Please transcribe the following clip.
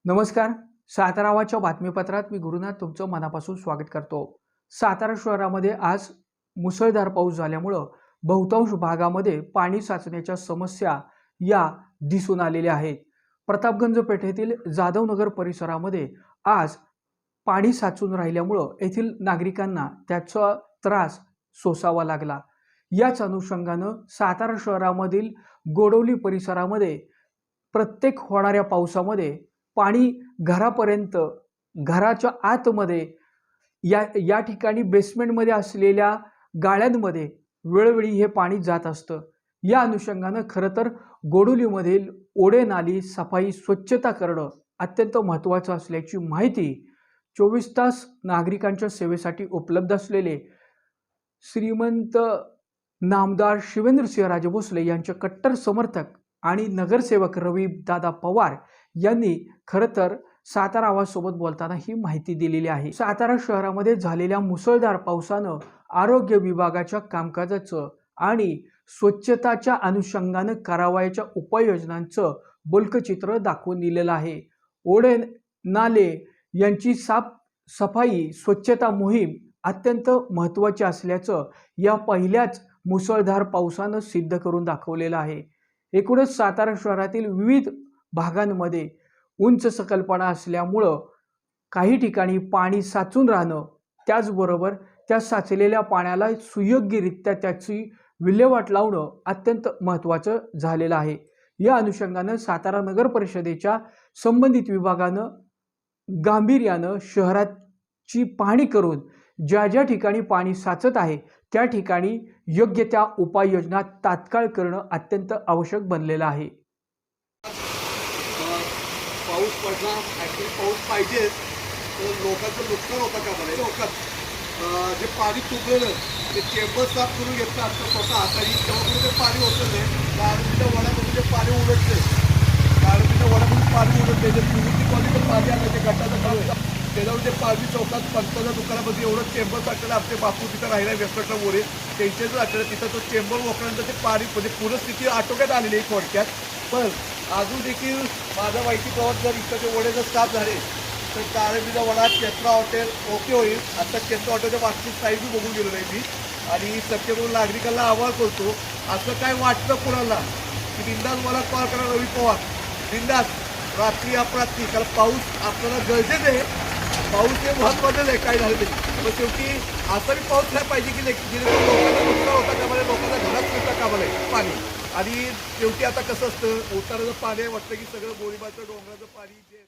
नमस्कार. सातारावाच्या बातमीपत्रात मी गुरुनाथ तुमचं मनापासून स्वागत करतो. सातारा शहरामध्ये आज मुसळधार पाऊस झाल्यामुळं बहुतांश भागामध्ये पाणी साचण्याच्या समस्या या दिसून आलेल्या आहेत. प्रतापगंज पेठेतील जाधवनगर परिसरामध्ये आज पाणी साचून राहिल्यामुळं येथील नागरिकांना त्याचा त्रास सोसावा लागला. याच अनुषंगानं सातारा शहरामधील गोडवली परिसरामध्ये प्रत्येक होणाऱ्या पावसामध्ये पाणी घरापर्यंत, घराच्या आतमध्ये या या ठिकाणी बेसमेंटमध्ये असलेल्या गाळ्यांमध्ये वेळोवेळी हे पाणी जात असतं. या अनुषंगानं खरं तर गोडोलीमधील ओढे नाली सफाई स्वच्छता करणं अत्यंत महत्त्वाचं असल्याची माहिती 24 तास नागरिकांच्या सेवेसाठी उपलब्ध असलेले श्रीमंत नामदार शिवेंद्रसिंहराजे भोसले यांचे कट्टर समर्थक आणि नगरसेवक रविदादा पवार यांनी खरं तर सातारा आवाजसोबत बोलताना ही माहिती दिलेली आहे. सातारा शहरामध्ये झालेल्या मुसळधार पावसानं आरोग्य विभागाच्या कामकाजाचं आणि स्वच्छताच्या अनुषंगानं करावयाच्या उपाययोजनांचं बोलकं चित्र दाखवून दिलेलं आहे. ओढे नाले यांची सफाई स्वच्छता मोहीम अत्यंत महत्त्वाची असल्याचं या पहिल्याच मुसळधार पावसानं सिद्ध करून दाखवलेलं आहे. एकूणच सातारा शहरातील विविध भागांमध्ये उंच सकलपणा असल्यामुळं काही ठिकाणी पाणी साचून राहणं, त्याचबरोबर त्या साचलेल्या पाण्याला सुयोग्यरित्या त्याची विल्हेवाट लावणं अत्यंत महत्त्वाचं झालेलं आहे. या अनुषंगानं सातारा नगर परिषदेच्या संबंधित विभागानं गांभीर्यानं शहराची पाहणी करून ज्या ज्या ठिकाणी पाणी साचत आहे त्या ठिकाणी योग्य त्या उपाययोजना तात्काळ करणं अत्यंत आवश्यक बनलेलं आहे. पाऊस पडला, ॲक्च्युली पाऊस पाहिजे, तर लोकांचं नुकसान होतं का मला लोकात जे पाणी तुंबलेलं ते चेंबर साफ करून घेतलं असतं स्वतः हाताने, तेव्हा कुठे ते पाणी होतं नाही. गारबीच्या वड्यामध्ये ते पाणी उलटते, गारबीच्या वड्यामध्ये पाणी उलटते, जे म्युनिसिपालिटी पाणी आलं ते गटाचं काम त्याच्यावर ते पाणी चौकात पंचाच्या दुकानामध्ये एवढं चेंबर टाकलेलं. आमचे बापू तिथं राहिला व्यस्तटा मोरे त्यांचेच टाकलेलं, तिथं तो चेंबर वापरल्यानंतर ते पाणी म्हणजे पूरस्थिती आटोक्यात आलेली आहे थोडक्यात. पण अजून देखील माझा माहिती प्रवास जर इकडचे वडे जर स्टाफ झाले तर गारबीचा वडा चेत्रा हॉटेल ओके होईल. आता चेत्रा हॉटेलच्या मागची साईड बी बघून गेलो नाही मी, आणि सत्यपूर्ण नागरिकांना आवाहन करतो, असं काय वाटतं कुणाला की बिंदास मला कॉल करा रवी पवार, बिंदास रात्री अपरात्री, कारण पाऊस आपल्याला गरजेचं आहे. पाऊस हे महत्त्वाचंच आहे काय झालं तरी, पण शेवटी असाही पाऊस नाही पाहिजे की जेणेकरून लोकांना नुकसान होता कामाला, लोकांना घरात सुद्धा कामाला आहे पाणी. आणि शेवटी आता कसं असतं, उताराचं पाणी वाटतं की सगळं गोळीबारचं डोंगराचं पाणी जे